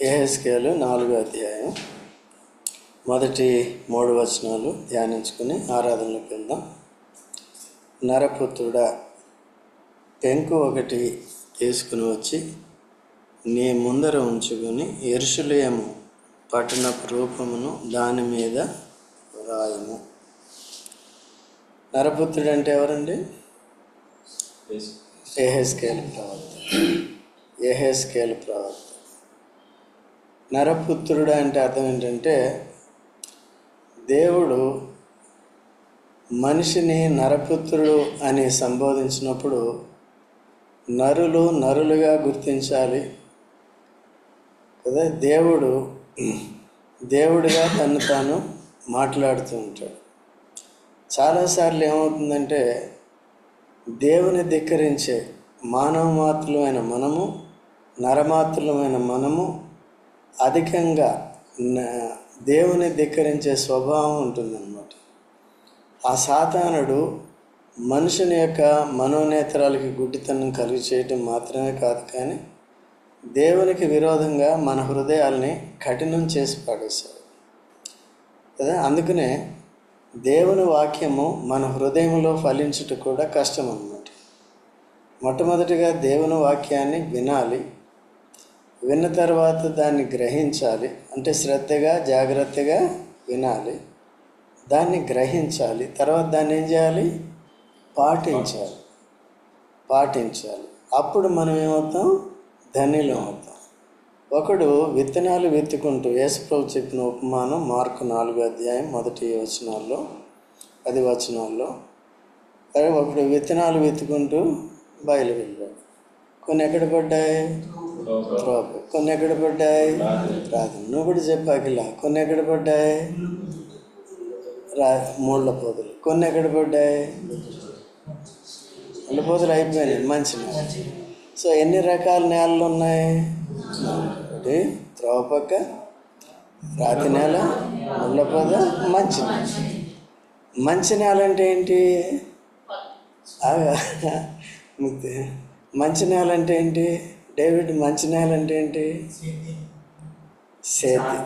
యెహెజ్కేలు 4వ అధ్యాయం మొదటి 3 వచనాలు ధ్యానించుకుని ఆరాధనలోకి వెళ్దాం. నరపుత్రుడా, పెంకు ఒకటి తీసుకుని వచ్చి నీ ముందర ఉంచుకొని యెరూషలేము పట్టణపు రూపమును దాని మీద రాయము. నరపుత్రుడు అంటే ఎవరండి? యెహెజ్కేలు ప్రవక్త. నరపుత్రుడు అంటే అర్థం ఏంటంటే, దేవుడు మనిషిని నరపుత్రుడు అని సంబోధించినప్పుడు నరులుగా గుర్తించాలి కదా. దేవుడిగా తను తాను మాట్లాడుతూ ఉంటాడు. చాలాసార్లు ఏమవుతుందంటే, దేవుని ధిక్కరించే మానవమాత్రులమైన మనము, నరమాత్రులమైన మనము అధికంగా దేవుని ధిక్కరించే స్వభావం ఉంటుందన్నమాట. ఆ సాతానుడు మనుషుని యొక్క మనోనేత్రాలకి గుడ్డితనం కలిగి చేయటం మాత్రమే కాదు, కానీ దేవునికి విరోధంగా మన హృదయాల్ని కఠినం చేసి పడేశాడు కదా. అందుకనే దేవుని వాక్యము మన హృదయంలో ఫలించుట కూడా కష్టం అన్నమాట. మొట్టమొదటిగా దేవుని వాక్యాన్ని వినాలి, విన్న తర్వాత దాన్ని గ్రహించాలి. అంటే శ్రద్ధగా జాగ్రత్తగా వినాలి, దాన్ని గ్రహించాలి, తర్వాత దాన్ని ఏం చేయాలి? పాటించాలి. అప్పుడు మనం ఏమవుతాం? ధన్యులం అవుతాం. ఒకడు విత్తనాలు విత్తుకుంటూ, యేసుప్రభు చెప్పిన ఉపమానం మార్కు 4వ అధ్యాయం మొదటి 10 వచనాల్లో, ఒకడు విత్తనాలు విత్తుకుంటూ బయలు వెళ్ళాడు. కొన్ని ఎక్కడ పడ్డాయి? కొన్ని ఎక్కడ పడ్డాయి? రాదు. నువ్వు కూడా చెప్పాకిలా. కొన్ని ఎక్కడ పడ్డాయి? ముళ్ళ పొదలు. కొన్ని ఎక్కడ పడ్డాయి? ముళ్ళ పొదలు అయిపోయినాయి. మంచి నేల. సో ఎన్ని రకాల నేలలు ఉన్నాయి? ఒకటి త్రోవ పక్క, రాతి నేల, ముళ్ళ పొద, మంచి నేల. మంచి నేల అంటే ఏంటి? మంచి నేల అంటే ఏంటి? డేవిడ్, మంచి నేల అంటే ఏంటి? సేతి.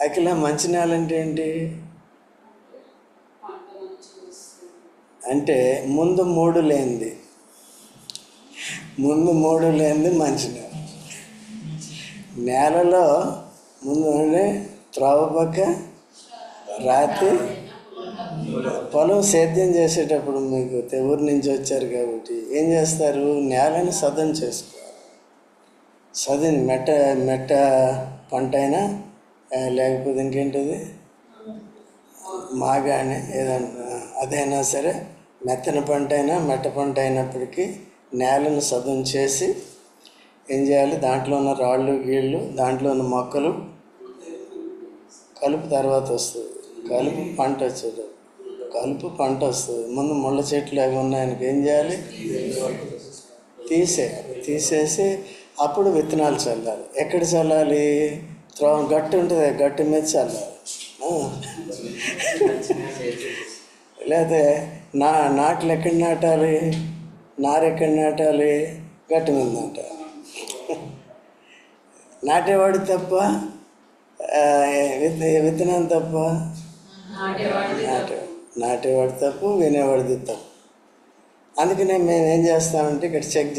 అఖిల, మంచి నేల అంటే ఏంటి? అంటే ముందు మూడు లేనిది మంచి నేల. నేలలో ముందు త్రోవ పక్క, రాతి, పొలం సేద్యం చేసేటప్పుడు మీకు ఊరి నుంచి వచ్చారు కాబట్టి ఏం చేస్తారు? నేలని సదం చేసుకోవాలి. మెట్ట పంట అయినా, లేకపోతే ఇంకేంటిది మాగానే ఏదన్నా, అదైనా సరే మెత్తన పంట అయినా మెట్ట పంట అయినప్పటికీ నేలను సదం చేసి ఏం చేయాలి? దాంట్లో ఉన్న రాళ్ళు గీళ్ళు, దాంట్లో ఉన్న మొక్కలు, కలుపు తర్వాత వస్తుంది. కలుపు పంట వస్తుంది. ముందు ముళ్ళ చెట్లు అవి ఉన్నాయనికి ఏం చేయాలి? తీసేసి అప్పుడు విత్తనాలు చల్లాలి. ఎక్కడ చల్లాలి? గట్టి ఉంటుంది, గట్టి మీద చల్లాలి. లేకపోతే నాట్లు ఎక్కడ నాటాలి? నారు ఎక్కడ నాటాలి? గట్టి మీద నాటాలి. నాటేవాడు తప్ప, విత్తనం తప్ప? నాటేవాడు తప్పు, వినేవాడిది తప్పు. అందుకనే మేము ఏం చేస్తామంటే ఇక్కడ చెక్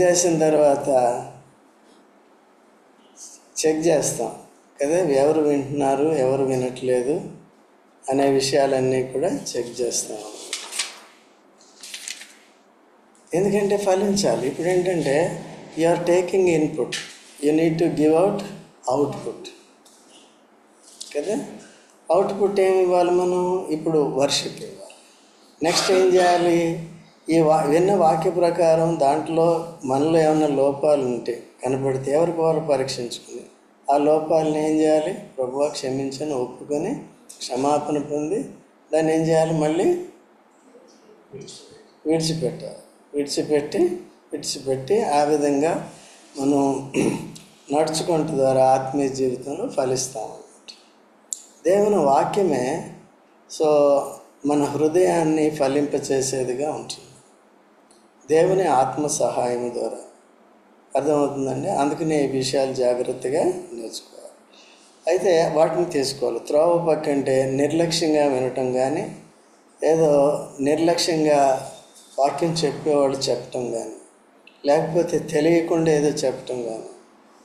చేసిన తర్వాత చేస్తాం కదా, ఎవరు వింటున్నారు, ఎవరు వినట్లేదు అనే విషయాలన్నీ కూడా చెక్ చేస్తాం. ఎందుకంటే ఫలించాలి. ఇప్పుడు ఏంటంటే, you are taking input, you need to give output కదా. అవుట్పుట్ ఏమి ఇవ్వాలి? మనం ఇప్పుడు వర్షిప్ ఇవ్వాలి. నెక్స్ట్ ఏం చేయాలి? విన్న వాక్య ప్రకారం దాంట్లో మనలో ఏమైనా లోపాలు ఉంటే కనపడితే ఎవరికి వారు పరీక్షించుకుని ఆ లోపాలను ఏం చేయాలి? ప్రభువా క్షమించని ఒప్పుకొని క్షమాపణ పొంది దాన్ని ఏం చేయాలి? మళ్ళీ విడిచిపెట్టి ఆ విధంగా మనం నడుచుకుంటూ ద్వారా ఆత్మీయ జీవితంలో ఫలిస్తామన్నమాట. దేవుని వాక్యమే మన హృదయాన్ని ఫలింపచేసేదిగా ఉంటుంది. దేవుని ఆత్మ సహాయం ద్వారా అర్థమవుతుందండి. అందుకనే ఈ విషయాలు జాగ్రత్తగా నేర్చుకోవాలి. అయితే వాటిని తీసుకోవాలి. త్రోవ పక్క అంటే నిర్లక్ష్యంగా వినటం కానీ, ఏదో నిర్లక్ష్యంగా వాక్యం చెప్పేవాళ్ళు చెప్పటం కానీ, లేకపోతే తెలియకుండా ఏదో చెప్పటం కానీ.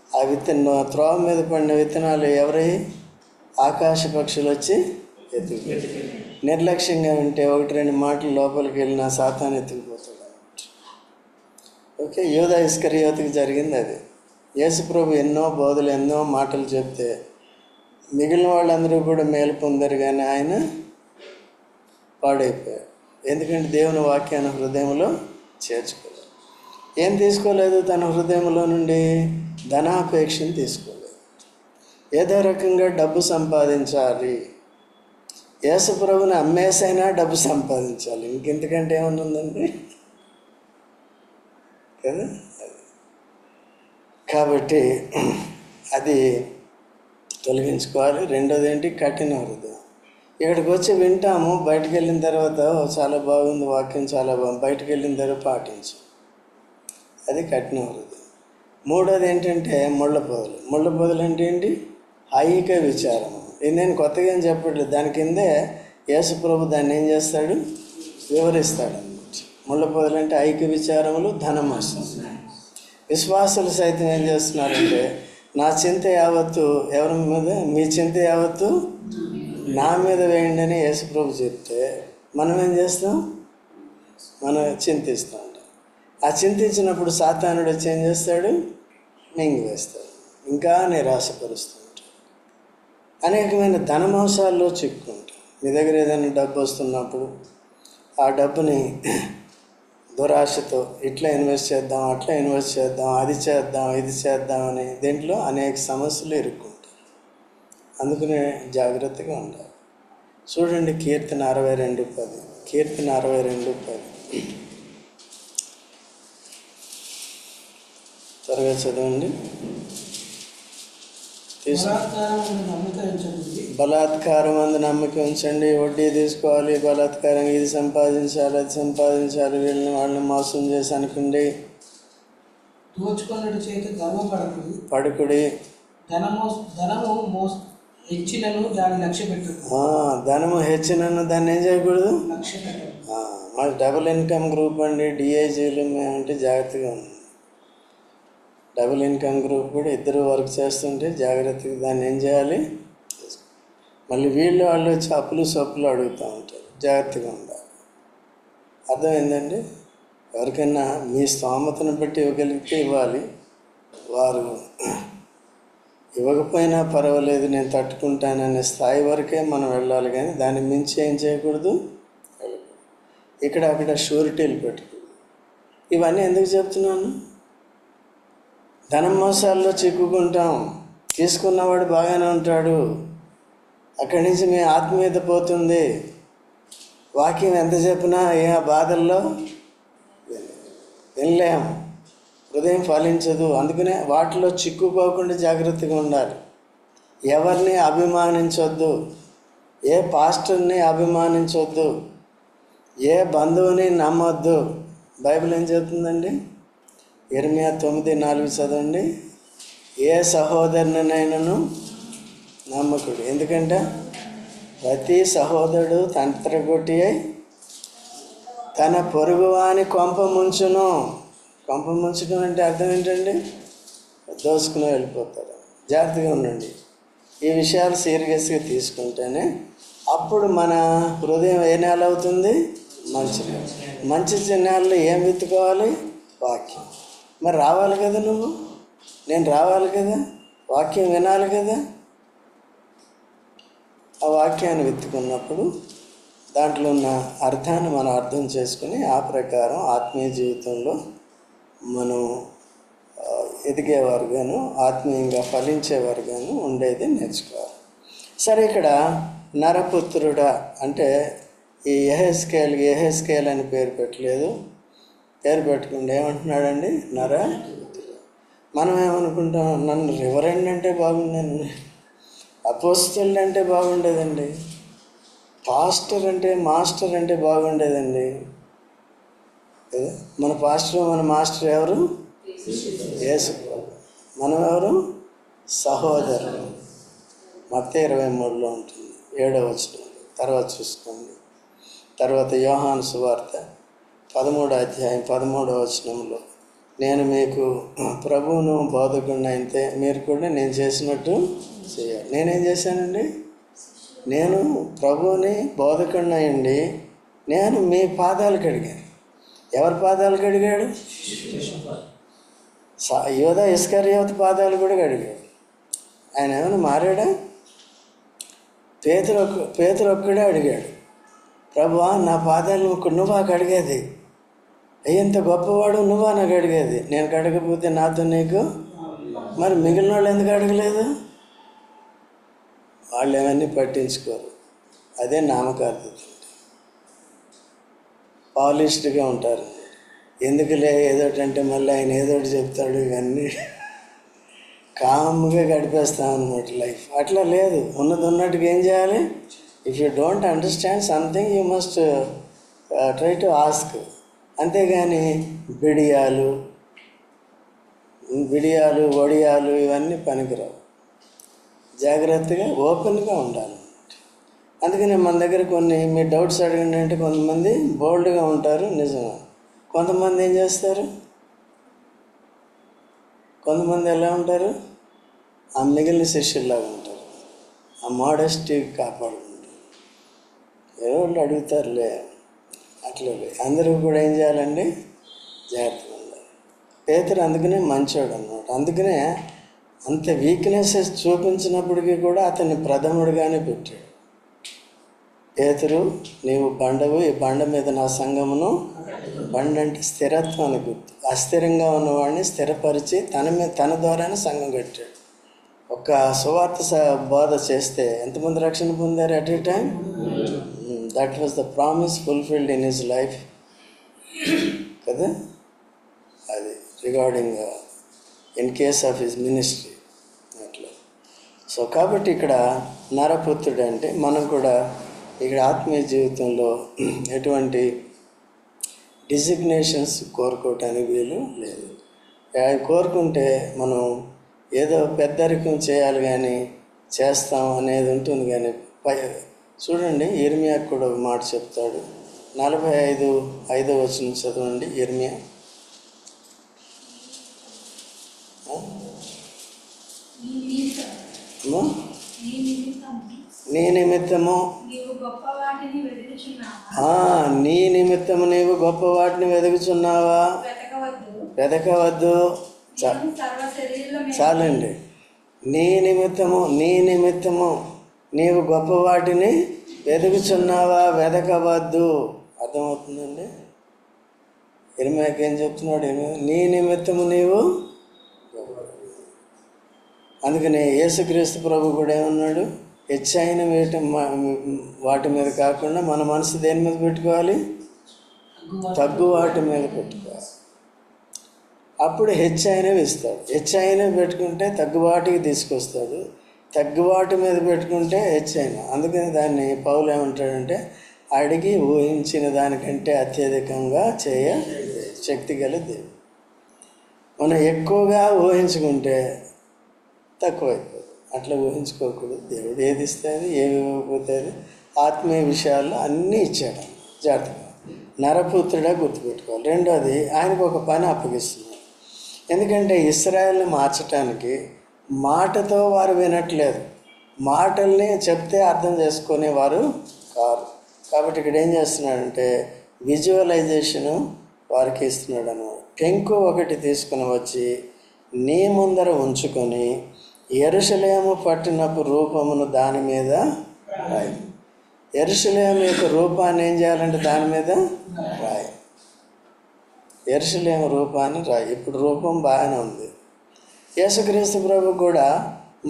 ఆ త్రోవ మీద పడిన విత్తనాలు ఎవరై? ఆకాశ పక్షులు వచ్చి ఎత్తుకు. నిర్లక్ష్యంగా వింటే 1-2 మాటలు లోపలికి వెళ్ళినా సాతాను ఎత్తుకుపోతాడు. ఓకే, యూదా ఇస్కరియోతుకి జరిగింది అది. యేసుప్రభు ఎన్నో బోధలు, ఎన్నో మాటలు చెప్తే మిగిలిన వాళ్ళందరూ కూడా మేలు పొందారు, కానీ ఆయన పాడైపోయారు. ఎందుకంటే దేవుని వాక్యాన్ని హృదయంలో చేర్చుకోలేదు. ఏం తీసుకోలేదు తన హృదయంలో నుండి? ధనాపేక్షను తీసుకోలేదు. ఏదో రకంగా డబ్బు సంపాదించాలి. యేసుప్రభుని అమ్మేసైనా డబ్బు సంపాదించాలి. ఇంకెంతకంటే ఏమనుందండి కదా. కాబట్టి అది తొలగించుకోవాలి. రెండోది ఏంటి? కఠిన హృదయం. ఇక్కడికి వచ్చి వింటాము, బయటకు వెళ్ళిన తర్వాత చాలా బాగుంది వాక్యం, చాలా బాగుంది, బయటకు వెళ్ళిన తర్వాత పాటించు. అది కఠిన హృదయం. మూడోది ఏంటంటే ముళ్ళ పొదలు. ముళ్ళ పొదలు అంటే ఏంటి? ఐహిక విచారం. ఇది నేను కొత్తగా ఏం చెప్పట్లేదు, దాని కిందే యేసుప్రభు దాన్ని ఏం చేస్తాడు? వివరిస్తాడు అన్నమాట. ముళ్ళ పొదలు అంటే ఐహిక విచారములు, ధనమాశ. విశ్వాసులు సైతం ఏం చేస్తున్నారంటే, నా చింత యావత్తు ఎవరి మీద? మీ చింత యావత్తు నా మీద వేయండి అని యేసుప్రభు చెప్తే మనం ఏం చేస్తాం? మనం చింతిస్తూ ఉంటాం. ఆ చింతించినప్పుడు సాతానుడు వచ్చి ఏం చేస్తాడు? మింగివేస్తాడు, ఇంకా నిరాశపరుస్తూ ఉంటాడు. అనేకమైన ధనమోసాల్లో చిక్కుంటాం. మీ దగ్గర ఏదైనా డబ్బు వస్తున్నప్పుడు ఆ డబ్బుని దురాశతో ఇట్లా ఇన్వెస్ట్ చేద్దాం, అట్లా ఇన్వెస్ట్ చేద్దాం, అది చేద్దాం, ఇది చేద్దాం అని దీంట్లో అనేక సమస్యలు ఇరుక్కుంటారు. అందుకనే జాగ్రత్తగా ఉండాలి. చూడండి కీర్తన 62:10. కీర్తన 62:10 త్వరగా చదవండి. బలాత్కారం అందు నమ్మకం ఉంచండి. వడ్డీ తీసుకోవాలి, బలాత్కారంగా ఇది సంపాదించాలి, అది సంపాదించాలి, వీళ్ళని వాళ్ళని మోసం చేసి అనుకోండి. దోచుకున్నట్టు చేతి పడుకుడి. ధనము హెచ్చినను దాన్ని లక్ష్య పెట్టు. ధనము హెచ్చినను దాన్ని ఏం చేయకూడదు? లక్ష్య పెట్టు. మాది డబుల్ ఇన్కమ్ గ్రూప్ అండి, డిఐజీలు మేమంటే జాగ్రత్తగా ఉంది. డబుల్ ఇన్కమ్ గ్రూప్ కూడా ఇద్దరు వర్క్ చేస్తుంటే జాగ్రత్తగా దాన్ని ఏం చేయాలి? మళ్ళీ వాళ్ళు వచ్చి అప్పులు సొప్పులు అడుగుతూ ఉంటారు, జాగ్రత్తగా ఉండాలి. అర్థమైందండి? ఎవరికైనా మీ స్తోమతను బట్టి ఇవ్వగలిగితే ఇవ్వాలి. వారు ఇవ్వకపోయినా పర్వాలేదు, నేను తట్టుకుంటాననే స్థాయి వరకే మనం వెళ్ళాలి, కానీ దాన్ని మించి ఏం చేయకూడదు. ఇక్కడ అక్కడ షూరిటీలు పెట్టుకోండి. ఇవన్నీ ఎందుకు చెప్తున్నాను? ధనం మోసాల్లో చిక్కుకుంటాం. తీసుకున్నవాడు బాగానే ఉంటాడు, అక్కడి నుంచి మీ ఆత్మీయత పోతుంది. వాక్యం ఎంత చెప్పినా ఏ బాధల్లో వినలేం, హృదయం ఫలించదు. అందుకనే వాటిలో చిక్కుకోకుండా జాగ్రత్తగా ఉండాలి. ఎవరిని అభిమానించొద్దు, ఏ పాస్టర్ని అభిమానించొద్దు, ఏ బంధువుని నమ్మొద్దు. బైబిల్ ఏం చెప్తుందండి? ఇర్మియా 9:4 చదవండి. ఏ సహోదరునినైనను నమ్మకుడు, ఎందుకంటే ప్రతి సహోదరుడు తంత్రగొట్టి అయి తన పొరుగువాని కొంప ముంచును. కొంప ముంచడం అంటే అర్థం ఏంటండి? దోసుకుని వెళ్ళిపోతారు. జాగ్రత్తగా ఉండండి. ఈ విషయాలు సీరియస్గా తీసుకుంటేనే అప్పుడు మన హృదయం ఏ నేల అవుతుంది? మంచి నేల. మంచి నేలలో ఏం విత్తుకోవాలి? వాక్యం. మరి రావాలి కదా, నేను రావాలి కదా, వాక్యం వినాలి కదా. ఆ వాక్యాన్ని విత్తుకున్నప్పుడు దాంట్లో ఉన్న అర్థాన్ని మనం అర్థం చేసుకుని ఆ ప్రకారం ఆత్మీయ జీవితంలో మనం ఎదిగేవారుగాను ఆత్మీయంగా ఫలించేవారుగాను ఉండేది నేర్చుకోవాలి. సరే, ఇక్కడ నరపుత్రుడా అంటే ఈ యెహెజ్కేల్ అని పేరు పెట్టలేదు. పేరు పెట్టుకుంటే ఏమంటున్నాడండి? నరపుత్రుడు. మనం ఏమనుకుంటాం? నన్ను రివరెండ్ అంటే బాగుండండి, అపోస్తలుడు అంటే బాగుండేదండి, పాస్టర్ అంటే మాస్టర్ అంటే బాగుండేదండి. మన పాస్టర్ మన మాస్టర్ ఎవరు? యేసు ప్రభు. మనం ఎవరు? సహోదరులు. మత్తయి 23లో ఉంటుంది, 7వ వచనం. తర్వాత చూసుకోండి. తర్వాత యోహాను సువార్త 13వ అధ్యాయం 13వ వచనంలో, నేను మీకు ప్రభువును బోధకుడిని అయితే మీరు కూడా నేను చేసినట్టు చేయాలి. నేనేం చేశానండి? నేను ప్రభువుని బోధకుడిని అయ్యండి, నేను మీ పాదాలు కడిగాను. ఎవరి పాదాలు కడిగాడు? యోధా ఇస్కరియోతు పాదాలు కూడా కడిగాడు. ఆయన ఏమైనా మారాడా? పేతురు ఒక్కడే అడిగాడు, ప్రభువా నా పాదాలు నువ్వా కడిగేది? అయ్యంత గొప్పవాడు నువ్వా నాకు అడిగేది? నేను కడగకపోతే నాతో నీకు? మరి మిగిలిన వాళ్ళు ఎందుకు అడగలేదు? వాళ్ళు ఏమన్నీ పట్టించుకోరు. అదే నామకార్థత. పాలిష్డ్గా ఉంటారు. ఎందుకులే ఏదోటంటే మళ్ళీ ఆయన ఏదోటి చెప్తాడు, ఇవన్నీ కామ్గా గడిపేస్తామన్నమాట లైఫ్. అట్లా లేదు. ఉన్నట్టుగా ఏం చేయాలి? If you don't understand something you must try to ask. అంతేగాని బిడియాలు వడియాలు ఇవన్నీ పనికిరావు. జాగ్రత్తగా ఓపెన్గా ఉండాలి. అందుకని మన దగ్గర కొన్ని మీ డౌట్స్ అడగండి అంటే కొంతమంది బోల్డ్గా ఉంటారు, నిజంగా. కొంతమంది ఏం చేస్తారు? కొంతమంది ఎలా ఉంటారు? ఆ మిగిలిన శిష్యుల్లాగా ఉంటారు. ఆ మోడెస్టీ కాపాడుకుంటారు. ఏదో వాళ్ళు అడుగుతారులే, అట్లా అందరూ కూడా ఏం చేయాలండి? జాగ్రత్తగా ఉండాలి. పేతురు అందుకనే మంచోడు అన్నమాట. అందుకనే అంత వీక్నెసెస్ చూపించినప్పటికీ కూడా అతన్ని ప్రథముడిగానే పెట్టాడు. పేతురు, నీవు బండవు, ఈ బండ మీద నా సంఘమును. బండ అంటే స్థిరత్వానికి గుర్తు. అస్థిరంగా ఉన్నవాడిని స్థిరపరిచి తన ద్వారానే సంఘం కట్టాడు. ఒక సువార్త బోధ చేస్తే ఎంతమంది రక్షణ పొందారు at a time? That was the promise fulfilled in his life కదా. అది regarding in case of his ministry అట్లా. సో కాబట్టి ఇక్కడ నరపుత్రుడు అంటే మనం కూడా ఇక్కడ ఆత్మీయ జీవితంలో ఎటువంటి డిజిగ్నేషన్స్ కోరుకోవటానికి వీలు లేదు. అవి కోరుకుంటే మనం ఏదో పెద్దరికం చేయాలి కానీ చేస్తాం అనేది ఉంటుంది. కానీ చూడండి, ఇర్మియాకు కూడా ఒక మాట చెప్తాడు. 45:5 వచనం చదవండి. ఇర్మియా నీ నిమిత్తము నీవు గొప్ప వాటిని వెతుకుచున్నావా? వెతకవద్దు. చాలండి. నీ నిమిత్తము నీవు గొప్ప వాటిని వెతుకుచున్నావా? వెతకవద్దు. అర్థమవుతుందండి? ఇర్మియాకి ఏం చెప్తున్నాడు? నీ నిమిత్తము నీవు. అందుకని యేసుక్రీస్తు ప్రభు కూడా ఏమన్నాడు? హెచ్చైన వాటి మీద కాకుండా మన మనసు దేని మీద పెట్టుకోవాలి? తగ్గు వాటి మీద పెట్టుకోవాలి. అప్పుడు హెచ్చైనవి ఇస్తాడు. హెచ్చైనవి పెట్టుకుంటే తగ్గుబాటుకి తీసుకొస్తాడు. తగ్గుబాటు మీద పెట్టుకుంటే హెచ్చైన. అందుకని దాన్ని పౌలు ఏమంటాడంటే, అడిగి ఊహించిన దానికంటే అత్యధికంగా చేయ శక్తి గల దేవుడు. మనం ఎక్కువగా ఊహించుకుంటే తక్కువైపోతుంది. అట్లా ఊహించుకోకూడదు. దేవుడు ఏది ఇస్తుంది, ఏమి ఇవ్వకపోతే అది. ఆత్మీయ విషయాల్లో అన్నీ ఇచ్చాడు. జాగ్రత్తగా నరపుత్రుడా గుర్తుపెట్టుకోవాలి. రెండోది, ఆయనకు ఒక పని అప్పగిస్తున్నాడు. ఎందుకంటే ఇశ్రాయేల్ని మార్చడానికి మాటతో వారు వినట్లేదు. మాటల్ని చెప్తే అర్థం చేసుకునేవారు కారు. కాబట్టి ఇక్కడ ఏం చేస్తున్నాడంటే విజువలైజేషను వారికి ఇస్తున్నాడు అన్నమాట. పెంకు ఒకటి తీసుకుని వచ్చి నీ ముందర ఉంచుకొని యెరూషలేము పట్టణపు రూపమును దాని మీద రాయి. యెరూషలేము యొక్క రూపాన్ని ఏం చేయాలంటే దాని మీద రాయి. యెరూషలేము రూపాన్ని రాయి. ఇప్పుడు రూపం బాగానే ఉంది. యేసుక్రీస్తు ప్రభు కూడా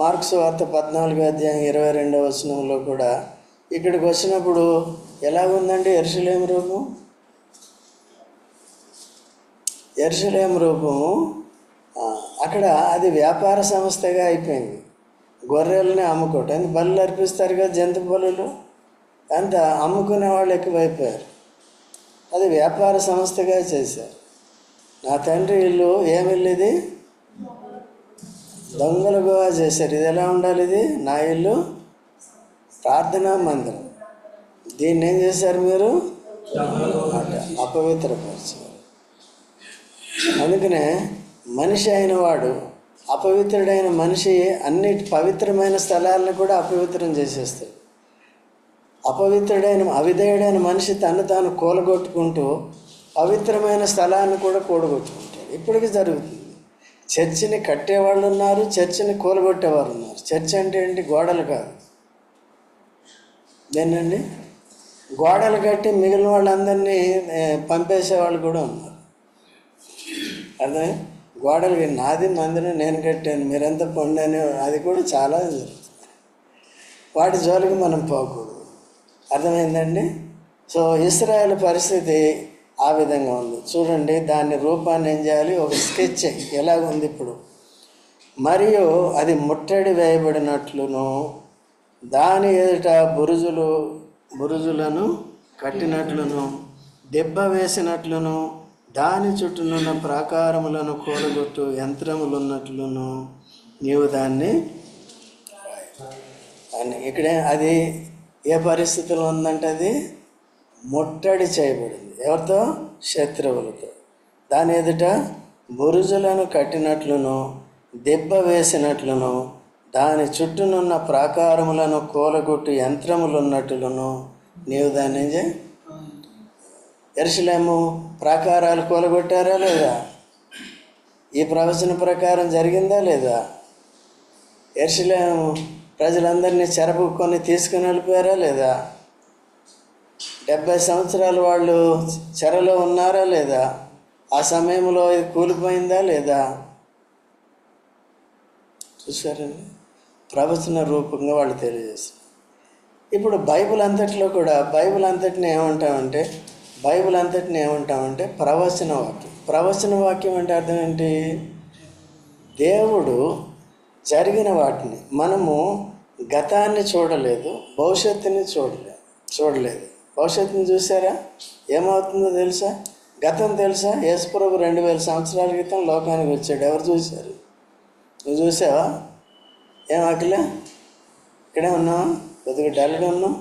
మార్కు సువార్త 14:22 వచనంలో కూడా ఇక్కడికి వచ్చినప్పుడు ఎలాగుందండి యెరూషలేము రూపం? యెరూషలేము రూపము అక్కడ అది వ్యాపార సంస్థగా అయిపోయింది. గొర్రెలని అమ్ముకోవటం, బలులు అర్పిస్తారు కదా, జంతు బలులు, అంత అమ్ముకునే వాళ్ళు ఎక్కువైపోయారు. అది వ్యాపార సంస్థగా చేశారు. నా తండ్రి ఇల్లు ఏమి ఇల్లు ఇది? దొంగలు గుహ చేశారు. ఇది ఎలా ఉండాలి? ఇది నా ఇల్లు ప్రార్థనా మందిరం. దీన్ని ఏం చేశారు మీరు? అపవిత్రపరిచారు. అందుకనే మనిషి అయిన వాడు, అపవిత్రుడైన మనిషి అన్ని పవిత్రమైన స్థలాలను కూడా అపవిత్రం చేసేస్తాడు. అవిధేయుడైన మనిషి తను తాను కూలగొట్టుకుంటూ పవిత్రమైన స్థలాన్ని కూడా కూడగొట్టుకుంటాడు. ఇప్పటికీ జరుగుతుంది. చర్చిని కట్టేవాళ్ళు ఉన్నారు, చర్చిని కూలగొట్టేవారు ఉన్నారు. చర్చ్ అంటే ఏంటి? గోడలు కాదు. దేనండి? గోడలు కట్టి మిగిలిన వాళ్ళందరినీ పంపేసేవాళ్ళు కూడా ఉన్నారు. అదే గోడలు నాది మందిరం నేను కట్టాను మీరంతా పొందని, అది కూడా చాలా జరుగుతుంది. వాటి జోలికి మనం పోకూడదు. అర్థమైందండి? సో ఇశ్రాయేల్ పరిస్థితి ఆ విధంగా ఉంది. చూడండి, దాని రూపాన్ని ఏం చేయాలి? ఒక స్కెచ్ ఎలాగుంది ఇప్పుడు. మరియు అది ముట్టడి వేయబడినట్లును, దాని ఎదుట బురుజులను కట్టినట్లును, దెబ్బ వేసినట్లును, దాని చుట్టూనున్న ప్రాకారములను కూలగొట్టు యంత్రములున్నట్లును నీవు దాన్ని అని. ఇక్కడే అది ఏ పరిస్థితిలో ఉందంటే అది ముట్టడి చేయబడింది. ఎవరితో? శత్రువులతో. దాని ఎదుట బురుజులను కట్టినట్లును, దెబ్బ వేసినట్లును, దాని చుట్టూనున్న ప్రాకారములను కూలగొట్టు యంత్రములు ఉన్నట్లును నీవు దాన్ని ఏం చేయి? యెరూషలేము ప్రాకారాలు కూలగొట్టారా లేదా? ఈ ప్రవచన ప్రకారం జరిగిందా లేదా? యెరూషలేము ప్రజలందరినీ చెరపుకొని తీసుకుని వెళ్ళిపోయారా లేదా? 70 సంవత్సరాలు వాళ్ళు చెరలో ఉన్నారా లేదా? ఆ సమయంలో ఇది కూలిపోయిందా లేదా? చూసారండి, ప్రవచన రూపంగా వాళ్ళు తెలియజేస్తారు. ఇప్పుడు బైబిల్ అంతటిలో కూడా బైబిల్ అంతటిని ఏమంటామంటే ప్రవచన వాక్యం. ప్రవచన వాక్యం అంటే అర్థం ఏంటి? దేవుడు జరిగిన వాటిని, మనము గతాన్ని చూడలేదు, భవిష్యత్తుని చూడలేదు. భవిష్యత్తుని చూసారా? ఏమవుతుందో తెలుసా? గతం తెలుసా? యేసుప్రభు 2000 సంవత్సరాల క్రితం లోకానికి వచ్చాడు. ఎవరు చూశారు? నువ్వు చూసావా? ఏం అఖిల? ఇక్కడే ఉన్నావా? కొద్దిగా డల్గా ఉన్నావు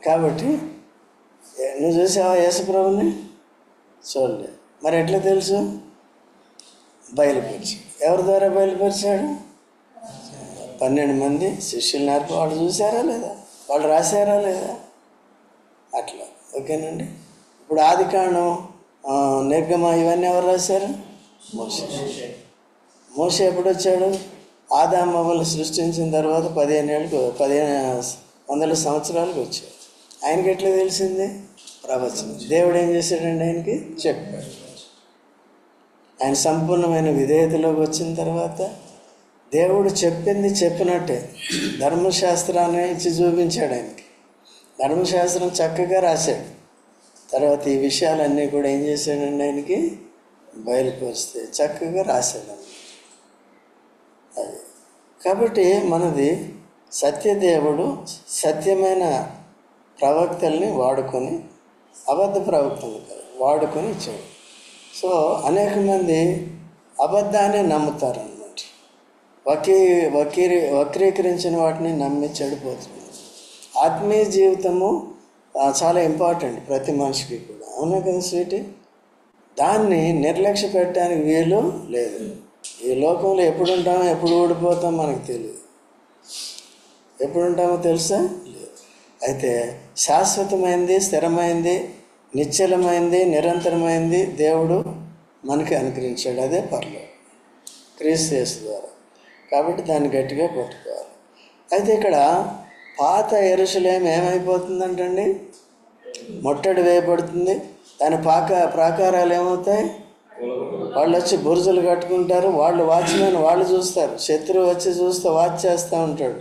కాబట్టి నువ్వు చూసావా యేసుప్రభుని? చూడలేదు. మరి ఎట్లా తెలుసు? బయలుపరిచి. ఎవరి ద్వారా బయలుపరిచాడు? 12 మంది శిష్యులు నేర్పి వాళ్ళు చూసారా లేదా? వాళ్ళు రాశారా లేదా? అట్లా. ఓకేనండి. ఇప్పుడు ఆదికాండం, నిర్గమ ఇవన్నీ ఎవరు రాశారు? మోషే ఎప్పుడు వచ్చాడు? ఆదాము అవ్వలను సృష్టించిన తర్వాత 1500 సంవత్సరాలకు వచ్చాడు. ఆయనకి ఎట్లా తెలిసింది? ప్రవచనం. దేవుడు ఏం చేశాడండి? ఆయనకి చెప్పాడు. ఆయన సంపూర్ణమైన విధేయతలోకి వచ్చిన తర్వాత దేవుడు చెప్పింది చెప్పినట్టే ధర్మశాస్త్రాన్ని ఇచ్చి చూపించాడు ఆయనకి. ధర్మశాస్త్రం చక్కగా రాశాడు. తర్వాత ఈ విషయాలన్నీ కూడా ఏం చేశాడండి? ఆయనకి బయలుపరిస్తే చక్కగా రాశాడు. అది కాబట్టి మనది సత్యదేవుడు సత్యమైన ప్రవక్తల్ని వాడుకొని, అబద్ధ ప్రవక్తలు కాదు వాడుకొని ఇచ్చాడు. సో అనేక మంది అబద్ధాన్ని నమ్ముతారన్నమాట. వక్రీకరించిన వాటిని నమ్మి చెడిపోతున్నారు. ఆత్మీయ జీవితము చాలా ఇంపార్టెంట్ ప్రతి మనిషికి కూడా. అవునా కదా స్వీటీ? దాన్ని నిర్లక్ష్య పెట్టడానికి వీలు లేదు. ఈ లోకంలో ఎప్పుడు ఉంటామో ఎప్పుడు ఊడిపోతామో మనకు తెలియదు. ఎప్పుడు ఉంటామో తెలుసా? లేదు. అయితే శాశ్వతమైంది, స్థిరమైంది, నిశ్చలమైంది, నిరంతరమైంది దేవుడు మనకి అనుగ్రహించాడు. అదే పరలోకం క్రీస్తు యేసు ద్వారా. కాబట్టి దాన్ని గట్టిగా పట్టుకోవాలి. అయితే ఇక్కడ పాత యెరూషలేము ఏమైపోతుందంటండి? ముట్టడి వేయబడుతుంది. దాని ప్రాకారాలు ఏమవుతాయి? వాళ్ళు వచ్చి బురుజులు కట్టుకుంటారు. వాళ్ళు వాచ్మెన్ వాళ్ళు చూస్తారు. శత్రువు వచ్చి చూస్తే వాచ్ చేస్తూ ఉంటాడు.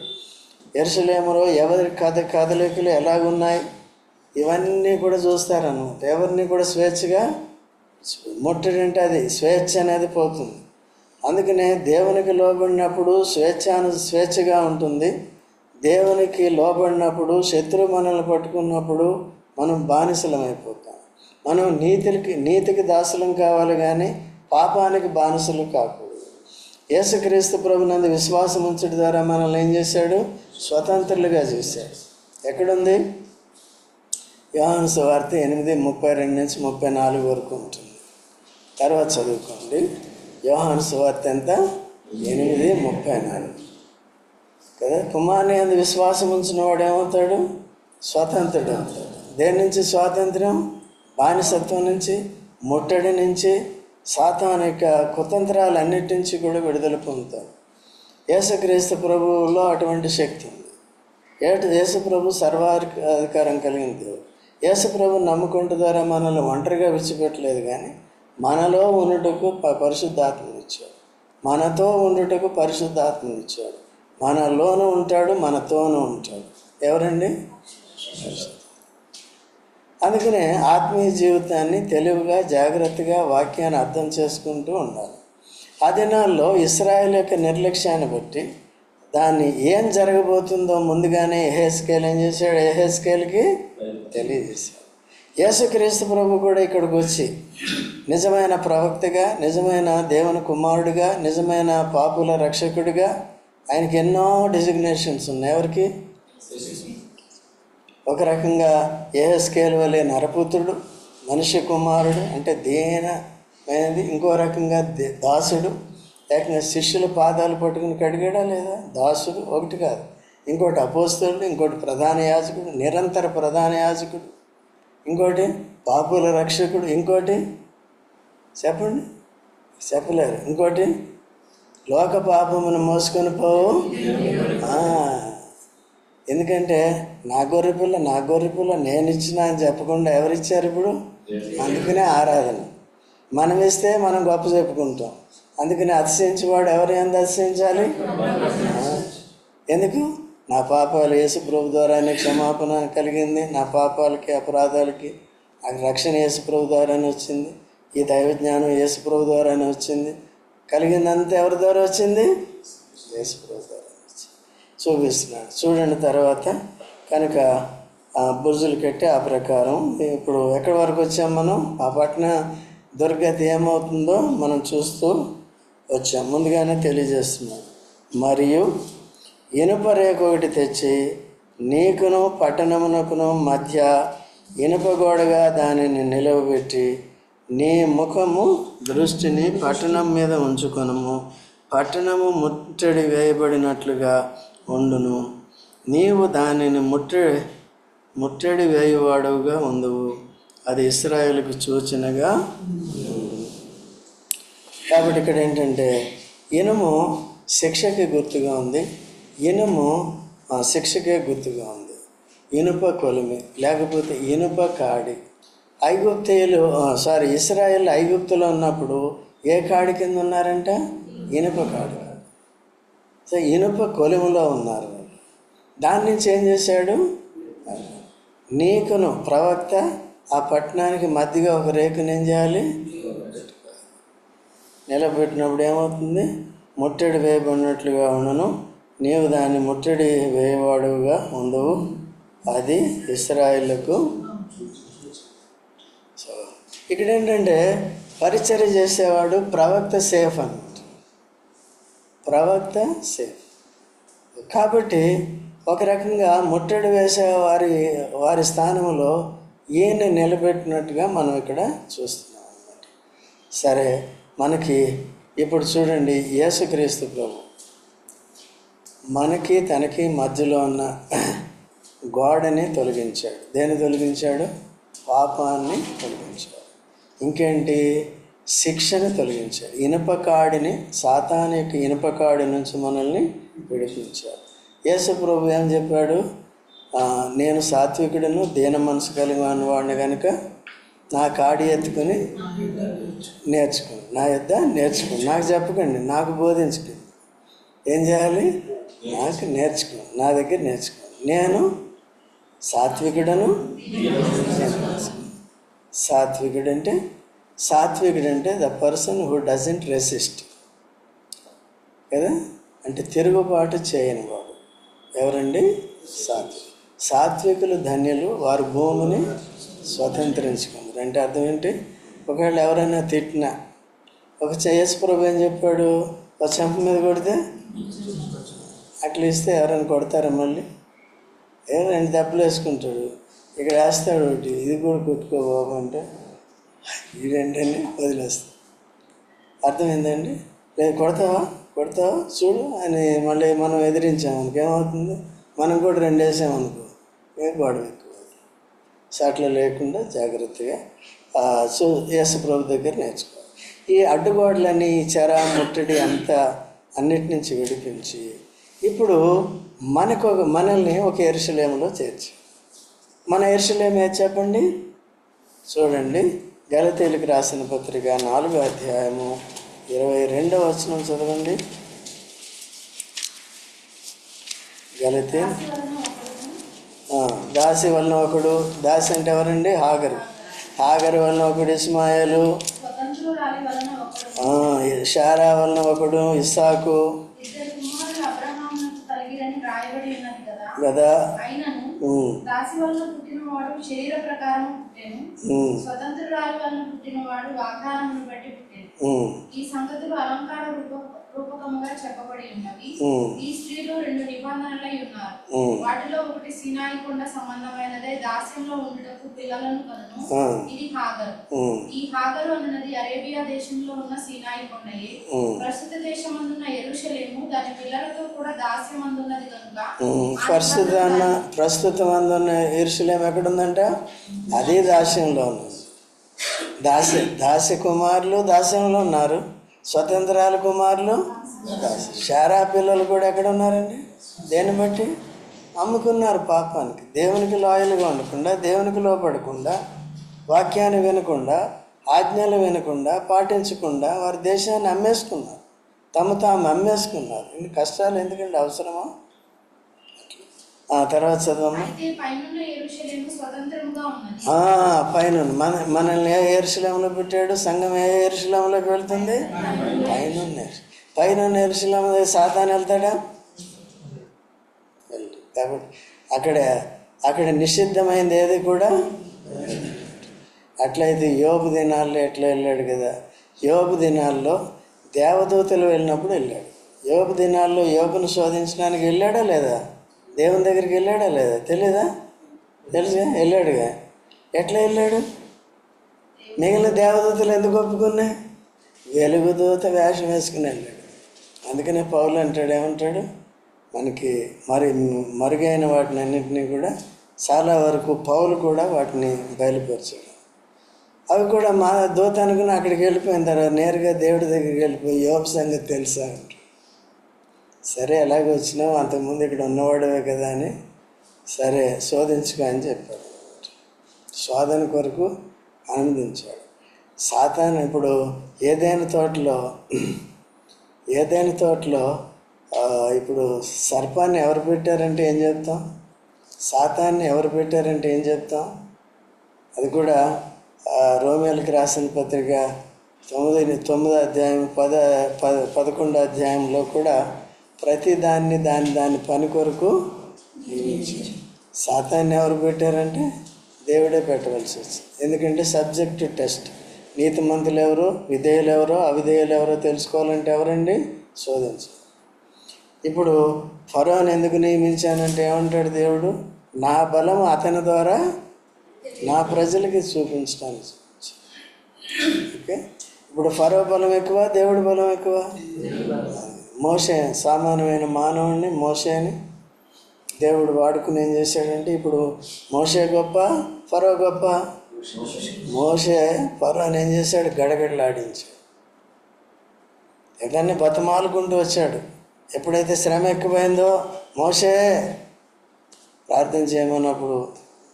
యెరూషలేములో ఎవరి కదలికలు ఎలాగున్నాయి ఇవన్నీ కూడా చూస్తారన్నమాట. ఎవరిని కూడా స్వేచ్ఛగా ముట్టడి అంటే అది స్వేచ్ఛ అనేది పోతుంది. అందుకనే దేవునికి లోబడినప్పుడు స్వేచ్ఛగా ఉంటుంది. దేవునికి లోబడినప్పుడు శత్రువు మనల్ని పట్టుకున్నప్పుడు మనం బానిసలం అయిపోతాం. మనం నీతికి దాసులం కావాలి కానీ పాపానికి బానిసలు కాకూడదు. యేసుక్రీస్తు ప్రభునందు విశ్వాసం ఉంచడం ద్వారా మనల్ని ఏం చేశాడు? స్వతంత్రులుగా చేశాడు. ఎక్కడుంది? యోహాను సువార్త 8:32-34 వరకు ఉంటుంది. తర్వాత చదువుకోండి. యోహాను సువార్త ఎంత? 8:34 కదా. కుమారుని యందు విశ్వాసం ఉంచిన వాడు ఏమవుతాడు? స్వతంత్రుడు అవుతాడు. దేని నుంచి స్వాతంత్ర్యం? బానిసత్వం నుంచి, ముట్టడి నుంచి, సాతాను యొక్క కుతంత్రాలన్నిటి నుంచి కూడా విడుదల పొందుతాడు. యేసుక్రీస్తు ప్రభువులో అటువంటి శక్తి ఉంది. యేసు ప్రభు సర్వాధికారం కలిగిన దేవుడు. యేసు ప్రభు నమ్ముకుంటు ద్వారా మనల్ని ఒంటరిగా విడిచిపెట్టలేదు, కానీ మనలో ఉండుటకు పరిశుద్ధాత్మనిచ్చాడు. మనతో ఉండుటకు పరిశుద్ధాత్మనిచ్చాడు. మనలోనూ ఉంటాడు, మనతోనూ ఉంటాడు. ఎవరండి? అందుకనే ఆత్మీయ జీవితాన్ని తెలివిగా, జాగ్రత్తగా వాక్యాన్ని అర్థం చేసుకుంటూ ఉండాలి. ఆ దినాల్లో ఇశ్రాయేలు యొక్క నిర్లక్ష్యాన్ని బట్టి దాన్ని ఏం జరగబోతుందో ముందుగానే యెహెజ్కేలు ఏం చేశాడు? యెహెజ్కేలుకి తెలియజేశాడు. యేసుక్రీస్తు ప్రభు కూడా ఇక్కడికి వచ్చి నిజమైన ప్రవక్తగా, నిజమైన దేవుని కుమారుడిగా, నిజమైన పాపుల రక్షకుడిగా, ఆయనకి ఎన్నో డిజిగ్నేషన్స్ ఉన్నాయి. ఎవరికి? ఒక రకంగా యెహెజ్కేలు వలె నరపుత్రుడు, మనిషి కుమారుడు అంటే దీనమైనది. ఇంకో రకంగా దాసుడు, ఏకంగా శిష్యుల పాదాలు పట్టుకుని కడిగాడా లేదా? దాసుడు ఒకటి కాదు. ఇంకోటి అపోస్తలుడు, ఇంకోటి ప్రధాన యాజకుడు, నిరంతర ప్రధాన యాజకుడు, ఇంకోటి పాపుల రక్షకుడు, ఇంకోటి చెప్పండి, చెప్పలేరు, ఇంకోటి లోక పాపమును మోసుకొని పోవు. ఎందుకంటే నా గొర్రెపిల్ల నేను ఇచ్చినా అని చెప్పకుండా ఎవరిచ్చారు ఇప్పుడు? అందుకనే ఆరాధన. మనం ఇస్తే మనం గొప్ప చెప్పుకుంటాం. అందుకని అతిశయించేవాడు ఎవరు ఎంత అతిశయించాలి? ఎందుకు? నా పాపాలు యేసు ప్రభు ద్వారానే క్షమాపణ కలిగింది, నా పాపాలకి అపరాధాలకి రక్షణ యేసు ప్రభు ద్వారానే వచ్చింది, ఈ దైవజ్ఞానం యేసు ప్రభు ద్వారానే వచ్చింది. కలిగిందంతా ఎవరి ద్వారా వచ్చింది? యేసు ప్రభు ద్వారా వచ్చింది. చూపిస్తున్నాడు చూడండి. తర్వాత కనుక బుర్జులు కట్టి ఆ ప్రకారం ఇప్పుడు ఎక్కడి వరకు వచ్చాం మనం? ఆ పట్టణ దుర్గతి ఏమవుతుందో మనం చూస్తూ వచ్చాం. ముందుగానే తెలియజేస్తున్నాం. మరియు ఇనుప రేఖ ఒకటి తెచ్చి నీకును పట్టణమునకును మధ్య ఇనుప గోడగా దానిని నిలవబెట్టి నీ ముఖము దృష్టిని పట్టణం మీద ఉంచుకొనుము. పట్టణము ముట్టడి వేయబడినట్లుగా ఉండును. నీవు దానిని ముట్టడి వేయువాడుగా ఉందువు. అది ఇశ్రాయేలుకు సూచనగా. కాబట్టి ఇక్కడ ఏంటంటే ఇనుము శిక్షకి గుర్తుగా ఉంది. ఇనుము శిక్షకే గుర్తుగా ఉంది. ఇనుప కొలిమి లేకపోతే ఇనుప కాడి. ఇశ్రాయేల్ ఐగుప్తులో ఉన్నప్పుడు ఏ కాడి కింద ఉన్నారంట? ఇనుప కాడి. సో ఇనుప కొలిములో ఉన్నారు. దాని నుంచి ఏం చేశాడు? నీకును ప్రవక్త ఆ పట్టణానికి మధ్యగా ఒక రేకుని ఏం చేయాలి? నిలబెట్టినప్పుడు ఏమవుతుంది? ముట్టడి వేయబడినట్లుగా ఉండను. నీవు దాన్ని ముట్టడి వేయవాడుగా ఉండవు. అది ఇశ్రాయేలుకు. సో ఇక్కడ ఏంటంటే పరిచర్య చేసేవాడు ప్రవక్త సేఫ్ అన్నమాట. ప్రవక్త సేఫ్. కాబట్టి ఒక రకంగా ముట్టడి వేసే వారి స్థానంలో ఈయన నిలబెట్టినట్టుగా మనం ఇక్కడ చూస్తున్నాం అన్నమాట. సరే, మనకి ఇప్పుడు చూడండి, యేసుక్రీస్తు ప్రభు మనకి తనకి మధ్యలో ఉన్న గోడని తొలగించాడు. దేన్ని తొలగించాడు? పాపాన్ని తొలగించాడు. ఇంకేంటి? శిక్షను తొలగించాడు. ఇనుపకాడిని, సాతాను యొక్క ఇనుపకాడి నుంచి మనల్ని విడిపించాడు. యేసు ప్రభు ఏం చెప్పాడు? నేను సాత్వికుడును, దీన మనసు కలిగిన వాడిని కనుక నా కాడి ఎత్తుకుని నేర్చుకుని, నా యొద్ద నేర్చుకుని. నాకు చెప్పకండి, నాకు బోధించకండి. ఏం చేయాలి? నాకు నేర్చుకుని, నా దగ్గర నేర్చుకోండి. నేను సాత్వికుడను. సాత్వికుడంటే the person who doesn't resist కదా, అంటే తిరుగుబాటు చేయని వాడు. ఎవరండి? సాత్వికులు ధన్యులు, వారు భూమిని స్వతంత్రించుకున్నారు. చూడరు. అంటే అర్థం ఏంటి? ఒకవేళ ఎవరైనా తిట్టినా, ఒక యేసు ప్రభు ఏం చెప్పాడు? ఒక చెంప మీద కొడితే అట్లా ఇస్తే ఎవరైనా కొడతారా? మళ్ళీ ఏదో 2 దెబ్బలు వేసుకుంటాడు, ఇక్కడ వేస్తాడు ఒకటి, ఇది కూడా కొట్టుకో బాబు అంటే ఈ రెండని వదిలేస్తాడు. అర్థమైందండి? లేదు కొడతావా చూడు అని మళ్ళీ మనం ఎదిరించామనుకో ఏమవుతుంది? మనం కూడా 2 వేసామనుకో గొడవ ఎక్కువ. సో అట్లా లేకుండా జాగ్రత్తగా సో యేసు ప్రభు దగ్గర నేర్చుకోవాలి. ఈ అడ్డుగోడలని, ఈ చెర ముట్టడి అంతా అన్నిటి నుంచి విడిపించి ఇప్పుడు మనల్ని ఒక యెరూషలేములో చేర్చి, మన యెరూషలేము ఏది చెప్పండి? చూడండి, గలతీయులకు రాసిన పత్రిక 4వ అధ్యాయము 22వ వచనం చదవండి. గలతీ దాసి వలన ఒకడు, దాసి అంటే ఎవరండి? హాగరు వలన ఒకడు ఇస్మాయేలు, షారా వలన ఒకడు ఇస్సాకు కదా. దాసి వలన పుట్టినవాడు శరీర ప్రకారం పుట్టెను, స్వతంత్రురాలి వలన పుట్టినవాడు వాగ్దానమును బట్టి పుట్టెను. ఈ సంగతులు అలంకార రూపకముగా చెప్పబడి ఉన్నవి. ఈ స్త్రీలు 2 నిబంధనలై ఉన్నారు. వాటిలో ఒకటి సీనాయి కొండ సంబంధమైనదే, దాస్యంలో ఉండుటకు పిల్లలను కనును. ఇది హాగరు. ఈ హాగరు అన్నది అరేబియా దేశంలో ఉన్న సీనాయి కొండయే. ప్రస్తుత దేశమందున్న యెరూషలేము దాని పిల్లలతో కూడా దాస్యమందున్నది కనుక ప్రస్తుతం అందున్న యెరూషలేము ఎక్కడుందంట? అదే దాస్యంలో ఉన్నది. దాస్య కుమారులు దాస్యంలో ఉన్నారు, స్వతంత్రాల కుమారులు శారా పిల్లలు కూడా ఎక్కడ ఉన్నారండి? దేన్ని బట్టి? అమ్ముకున్నారు పాపానికి. దేవునికి లాయల్గా ఉండకుండా, దేవునికి లోపడకుండా, వాక్యాన్ని వినకుండా, ఆజ్ఞలు వినకుండా, పాటించకుండా వారి దేశాన్ని అమ్మేసుకున్నారు, తాము అమ్మేసుకున్నారు. ఇన్ని కష్టాలు ఎందుకండి? అవసరమా? తర్వాత చదవమ్మా. పైన మనల్ని ఏ యెరూషలేములో పెట్టాడు? సంఘం ఏ యెరూషలేములోకి వెళ్తుంది? పైన యెరూషలేము. సాతాను వెళ్తాడా? కాబట్టి అక్కడ నిషిద్ధమైంది ఏది కూడా. అట్లయితే యోబు దినాల్లో ఎట్లా వెళ్ళాడు కదా? యోబు దినాల్లో దేవదూతలు వెళ్ళినప్పుడు వెళ్ళాడు. యోబు దినాల్లో యోబును శోధించడానికి వెళ్ళాడా లేదా? దేవుని దగ్గరికి వెళ్ళాడా లేదా? తెలీదా? తెలుసుగా, వెళ్ళాడుగా. ఎట్లా వెళ్ళాడు? మిగిలిన దేవదూతలు ఎందుకు ఒప్పుకున్నాయి? వెలుగుదూత వేషం వేసుకుని వెళ్ళాడు. అందుకనే పౌలు అంటాడు, ఏమంటాడు? మనకి మరుగైన వాటిని అన్నింటినీ కూడా చాలా వరకు పౌలు కూడా వాటిని బయలుపరిచాడు. అవి కూడా మా దూత అనుకుని అక్కడికి వెళ్ళిపోయిన తర్వాత నేరుగా దేవుడి దగ్గరికి వెళ్ళిపోయి యోబు సంగతి తెలుసా అంటాడు. సరే ఎలాగ వచ్చినావు, అంతకుముందు ఇక్కడ ఉన్నవాడవే కదా అని, సరే శోధించుకో అని చెప్పాడు. శోధన కొరకు ఆనందించాడు. సాతాను ఇప్పుడు ఏదైనా తోటలో ఇప్పుడు సర్పాన్ని ఎవరు పెట్టారంటే ఏం చెప్తాం? సాతాన్ని ఎవరు పెట్టారంటే ఏం చెప్తాం? అది కూడా రోమేలకు రాసిన పత్రిక 9వ అధ్యాయం 11వ అధ్యాయంలో కూడా ప్రతి దాన్ని దాని పని కొరకు నియమించారు. సాతాన్ని ఎవరు పెట్టారంటే దేవుడే పెట్టవలసి వచ్చింది. ఎందుకంటే సబ్జెక్ట్ టెస్ట్. నీతిమంతులు ఎవరో, విధేయులు ఎవరో, అవిధేయులు ఎవరో తెలుసుకోవాలంటే ఎవరండి? శోధించాలి. ఇప్పుడు ఫరోని ఎందుకు నియమించానంటే ఏమంటాడు దేవుడు? నా బలం అతని ద్వారా నా ప్రజలకి చూపించడానికి. ఓకే, ఇప్పుడు ఫరో బలం ఎక్కువ, దేవుడి బలం ఎక్కువ? మోషే సామాన్యమైన మానవుడిని, మోషేని దేవుడు వాడుకుని ఏం చేశాడంటే, ఇప్పుడు మోషే గొప్ప, ఫరో గొప్ప? మోషే ఫరోని ఏం చేశాడు? గడగడలాడించాడు. ఏదన్నీ బతమాలుకుంటూ వచ్చాడు. ఎప్పుడైతే శ్రమ ఎక్కువైందో మోషే ప్రార్థన చేయమన్నప్పుడు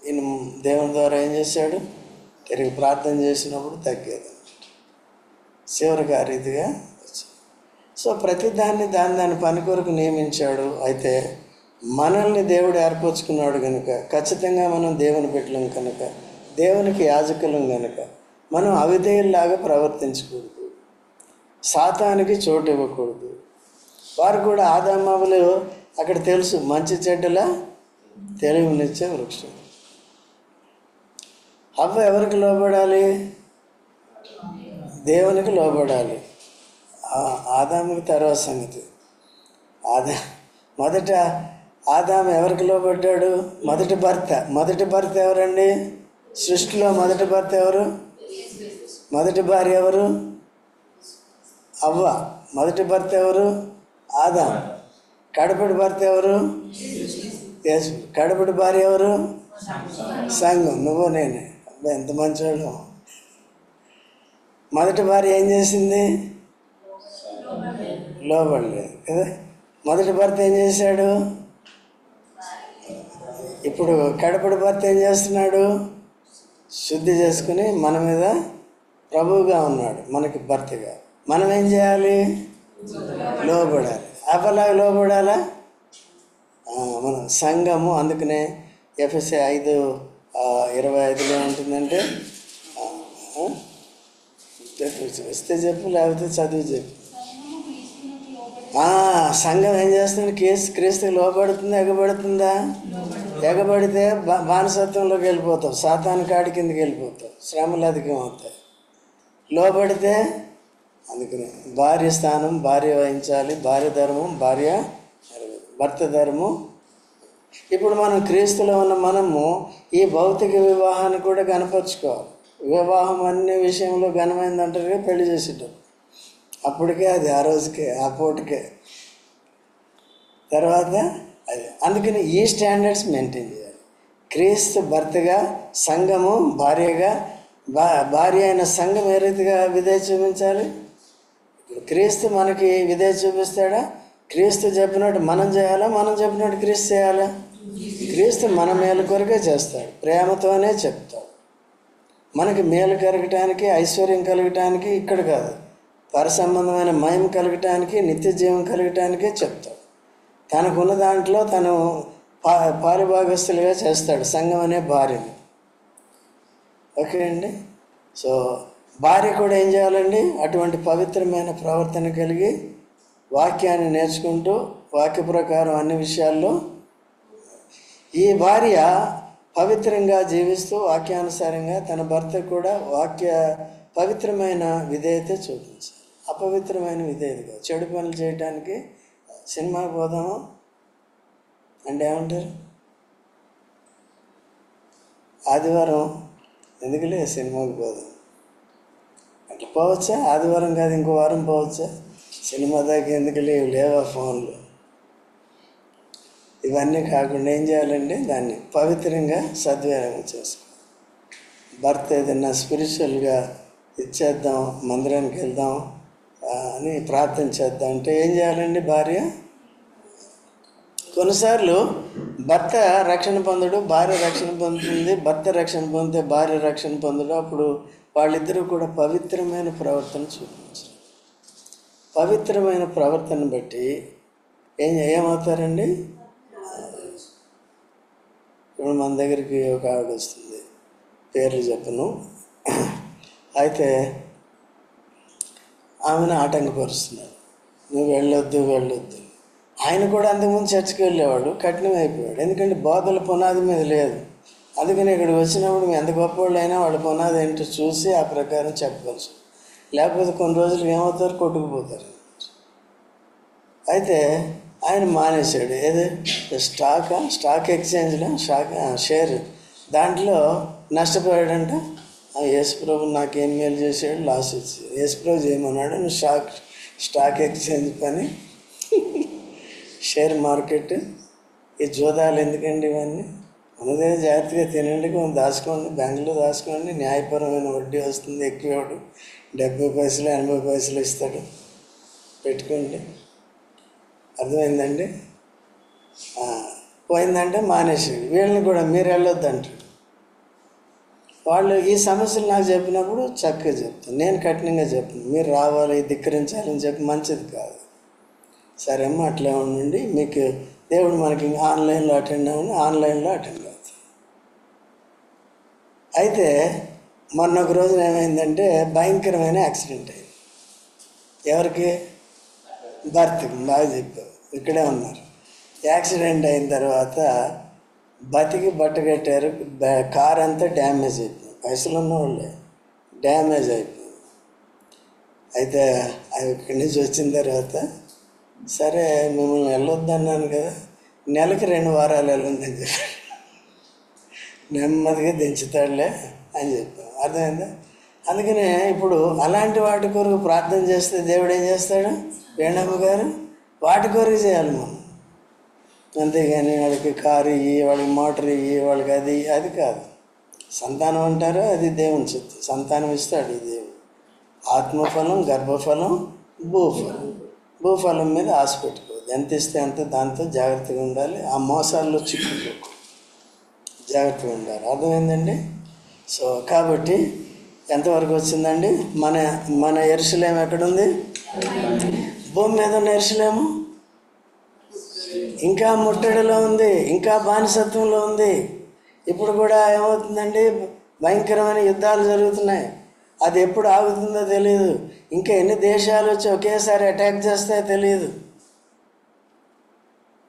ఈయన దేవుని ద్వారా ఏం చేశాడు? తిరిగి ప్రార్థన చేసినప్పుడు తగ్గేది. చివరికి ఆ రీతిగా వచ్చాడు. సో ప్రతి దాని పని కొరకు నియమించాడు. అయితే మనల్ని దేవుడు ఏర్పరచుకున్నాడు కనుక, ఖచ్చితంగా మనం దేవుని బిడ్డలం కనుక, దేవునికి యాజకులం కనుక మనం అవిధేయుల్లాగా ప్రవర్తించకూడదు, సాతానికి చోటు ఇవ్వకూడదు. వారు కూడా ఆదామవ్వలు అక్కడ తెలుసు, మంచి చెడ్డల తెలివినిచ్చే వృక్షం. హవ్వ ఎవరికి లోబడాలి? దేవునికి లోబడాలి. ఆదాముకి తర్వాత సంగతి. మొదట ఆదాము ఎవరికి లోబడ్డాడు? మొదటి భర్త ఎవరండి? సృష్టిలో మొదటి భర్త ఎవరు? మొదటి భార్య ఎవరు? హవ్వ. మొదటి భర్త ఎవరు? ఆదాము. కడపటి భర్త ఎవరు? యేసు. కడపటి భార్య ఎవరు? సంఘం. నువ్వు నేనే. అబ్బాయి ఎంత మంచివాడు. మొదటి భార్య ఏం చేసింది? లోబడలేదు కదా. మొదటి భర్త ఏం చేశాడు? ఇప్పుడు కడపటి భర్త ఏం చేస్తున్నాడు? శుద్ధి చేసుకుని మన మీద ప్రభువుగా ఉన్నాడు, మనకి భర్తగా. మనం ఏం చేయాలి? లోబడాలి. అప్పలాగా లోబడాలా? మనం సంఘము. అందుకనే ఎఫ్ఎస్సి 5:25 ఏముంటుందంటే, వస్తే చెప్పు, లేకపోతే చదువు చెప్పు. సంఘం ఏం చేస్తుంది? క్రీస్తుకి లోబడుతుందా, ఎగబడుతుందా? ఎగబడితే బానిసత్వంలోకి వెళ్ళిపోతావు, సాతాను కాడి కిందకి వెళ్ళిపోతావు, శ్రమలు అధికం అవుతాయి. లోబడితే అందుకని భార్య స్థానం భార్య వహించాలి. భార్య ధర్మం భార్య, భర్త ధర్మం. ఇప్పుడు మనం క్రీస్తులో ఉన్న మనము ఈ భౌతిక వివాహాన్ని కూడా కనపరుచుకోవాలి. వివాహం అన్ని విషయంలో ఘనమైందంటారుగా పెళ్లి చేసేటప్పుడు. అప్పటికే అది ఆ రోజుకే, ఆ పూటకే. తర్వాత అది. అందుకని ఈ స్టాండర్డ్స్ మెయింటైన్ చేయాలి. క్రీస్తు భర్తగా, సంఘము భార్యగా, భార్య అయిన సంఘం ఏ రీతిగా విధేయత చూపించాలి? ఇప్పుడు క్రీస్తు మనకి విధేయత చూపిస్తాడా? క్రీస్తు చెప్పినట్టు మనం చేయాలా? మనం చెప్పినట్టు క్రీస్తు చేయాలా? క్రీస్తు మన మేలు కొరకే చేస్తాడు, ప్రేమతోనే చెప్తాడు. మనకి మేలు కలగటానికి, ఐశ్వర్యం కలగటానికి ఇక్కడ కాదు, పరసంబంధమైన మహిమ కలగటానికి, నిత్య జీవం కలగటానికే చెప్తాడు. తనకున్న దాంట్లో తను పాలుభాగస్తులుగా చేస్తాడు సంఘం అనే భార్యని. ఓకే అండి. సో భార్య కూడా ఏం చేయాలండి? అటువంటి పవిత్రమైన ప్రవర్తన కలిగి వాక్యాన్ని నేర్చుకుంటూ వాక్య ప్రకారం అన్ని విషయాల్లో ఈ భార్య పవిత్రంగా జీవిస్తూ వాక్యానుసారంగా తన భర్త కూడా పవిత్రమైన విధేయత చూపించాలి. అపవిత్రమైన విధేయత కాదు. చెడు పనులు చేయడానికి సినిమాకి పోదాము అంటే ఏమంటారు? ఆదివారం ఎందుకులే సినిమాకి పోదాం అట్లా పోవచ్చా? ఆదివారం కాదు ఇంకో వారం పోవచ్చా? సినిమా దాకా ఎందుకు లేవా ఫోన్లు? ఇవన్నీ కాకుండా ఏం చేయాలండి? దాన్ని పవిత్రంగా సద్వినియోగం చేసుకోవాలి. భర్త ఏదైనా స్పిరిచువల్గా ఇచ్చేద్దాం, మందిరానికి వెళ్దాం అని ప్రార్థన చేద్దాం అంటే ఏం చేయాలండి? భార్య కొన్నిసార్లు భర్త రక్షణ పొందడు, భార్య రక్షణ పొందుతుంది. భర్త రక్షణ పొందితే భార్య రక్షణ పొందడు. అప్పుడు వాళ్ళిద్దరూ కూడా పవిత్రమైన ప్రవర్తన చూపించారు. పవిత్రమైన ప్రవర్తన బట్టి ఏమవుతారండి? ఇప్పుడు మన దగ్గరికి ఒక ఆవిడ వస్తుంది, పేర్లు చెప్పను. అయితే ఆమెను ఆటంకపరుస్తున్నారు. నువ్వు వెళ్ళొద్దు. ఆయన కూడా అంతకుముందు చర్చికి వెళ్ళేవాడు, కఠినం అయిపోయాడు. ఎందుకంటే బోధల పునాది మీద లేదు. అందుకని ఇక్కడికి వచ్చినప్పుడు ఎంత గొప్పవాళ్ళు అయినా వాళ్ళ పునాది ఏంటో చూసి ఆ ప్రకారం చెప్పవచ్చు. లేకపోతే కొన్ని రోజులు ఏమవుతారు? కొట్టుకుపోతారు. అయితే ఆయన మానేశాడు. ఏది? స్టాక్ ఎక్స్చేంజ్లో షేర్ దాంట్లో నష్టపోయాడంట. యేసుప్రభు నాకేం మేలు చేశాడు? లాస్ వచ్చి యేసుప్రభు చేయమన్నాడు. నువ్వు స్టాక్ ఎక్స్చేంజ్ పని, షేర్ మార్కెట్, ఈ జోదాలు ఎందుకండి ఇవన్నీ? ఉన్నదే జాగ్రత్తగా తినండి, కొంచెం దాచుకోండి, బ్యాంకులో దాచుకోండి. న్యాయపరమైన వడ్డీ వస్తుంది. ఎక్కువాడు 70 పైసలు 80 పైసలు ఇస్తాడు, పెట్టుకోండి. అర్థమైందండి? పోయిందంటే మానేసాడు. వీళ్ళని కూడా మీరు వెళ్ళొద్దు అంటారు. వాళ్ళు ఈ సమస్యలు నాకు చెప్పినప్పుడు చక్కగా చెప్తాను, నేను కఠినంగా చెప్పను. మీరు రావాలి, ధిక్కరించాలని చెప్పి మంచిది కాదు. సరే అమ్మ అట్లా ఉండండి, మీకు దేవుడు మనకి ఆన్లైన్లో అటెండ్ అవ్వండి, ఆన్లైన్లో అటెండ్ అవుతుంది. అయితే మొన్న ఒక రోజున ఏమైందంటే భయంకరమైన యాక్సిడెంట్ అయింది. ఎవరికి? భర్తకి. బాగా చెప్పావు, ఇక్కడే ఉన్నారు. యాక్సిడెంట్ అయిన తర్వాత బతికి బట్ట కట్టారు. కార్ అంతా డ్యామేజ్ అయిపోయింది. పైసలు ఉన్నవాళ్ళే, డ్యామేజ్ అయిపోయింది. అయితే అవి ఇక్కడి నుంచి వచ్చిన తర్వాత సరే మిమ్మల్ని వెళ్ళొద్దన్నాను కదా, నెలకి 2 వారాలు వెళ్ళండి అని చెప్పి నెమ్మదిగా దించుతాడులే అని చెప్పాను. అర్థమైందా? అందుకనే ఇప్పుడు అలాంటి వాటి కొరకు ప్రార్థన చేస్తే దేవుడు ఏం చేస్తాడు? వేణమ్మ గారు వాటి కొరకు చేయాలి మనం, అంతేగాని వాళ్ళకి కారు ఇయ్యి, వాళ్ళకి మోటార్ ఇయ్యి, వాళ్ళకి అది కాదు. సంతానం అంటారు, అది దేవుని చిత్తు. సంతానం ఇస్తాడు దేవుడు. ఆత్మఫలం, గర్భఫలం, భూఫలం. భూఫలం మీద ఆశ పెట్టుకోవద్దు. ఎంత ఇస్తే అంత దాంతో జాగ్రత్తగా ఉండాలి. ఆ మోసాల్లో చిక్కుకోకు, జాగ్రత్తగా ఉండాలి. అర్థమైందండి? సో కాబట్టి ఎంతవరకు వచ్చిందండి? మన యెరూషలేము ఎక్కడుంది? భూమి మీద ఉన్న యెరూషలేము ఇంకా ముట్టడిలో ఉంది, ఇంకా బానిసత్వంలో ఉంది. ఇప్పుడు కూడా ఏమవుతుందండి? భయంకరమైన యుద్ధాలు జరుగుతున్నాయి. అది ఎప్పుడు ఆగుతుందో తెలియదు. ఇంకా ఎన్ని దేశాలు వచ్చి ఒకేసారి అటాక్ చేస్తాయో తెలియదు.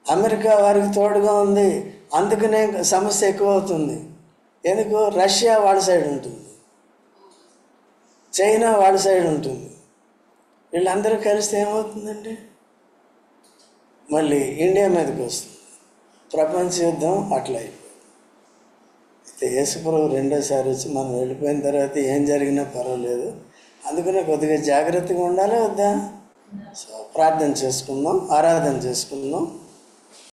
అమెరికా వారికి తోడుగా ఉంది, అందుకనే సమస్య ఎక్కువ అవుతుంది. ఎందుకు? రష్యా వాళ్ళ సైడ్ ఉంటుంది, చైనా వాళ్ళ సైడ్ ఉంటుంది. వీళ్ళందరూ కలిస్తే ఏమవుతుందండి? మళ్ళీ ఇండియా మీదకి వస్తుంది. ప్రపంచ యుద్ధం అట్లా అయిపోయింది. అయితే యేసుప్రభు రెండోసారి వచ్చి మనం వెళ్ళిపోయిన తర్వాత ఏం జరిగినా పర్వాలేదు, అందుకనే కొద్దిగా జాగ్రత్తగా ఉండాలి వద్దా? సో ప్రార్థన చేసుకుందాం, ఆరాధన చేసుకుందాం.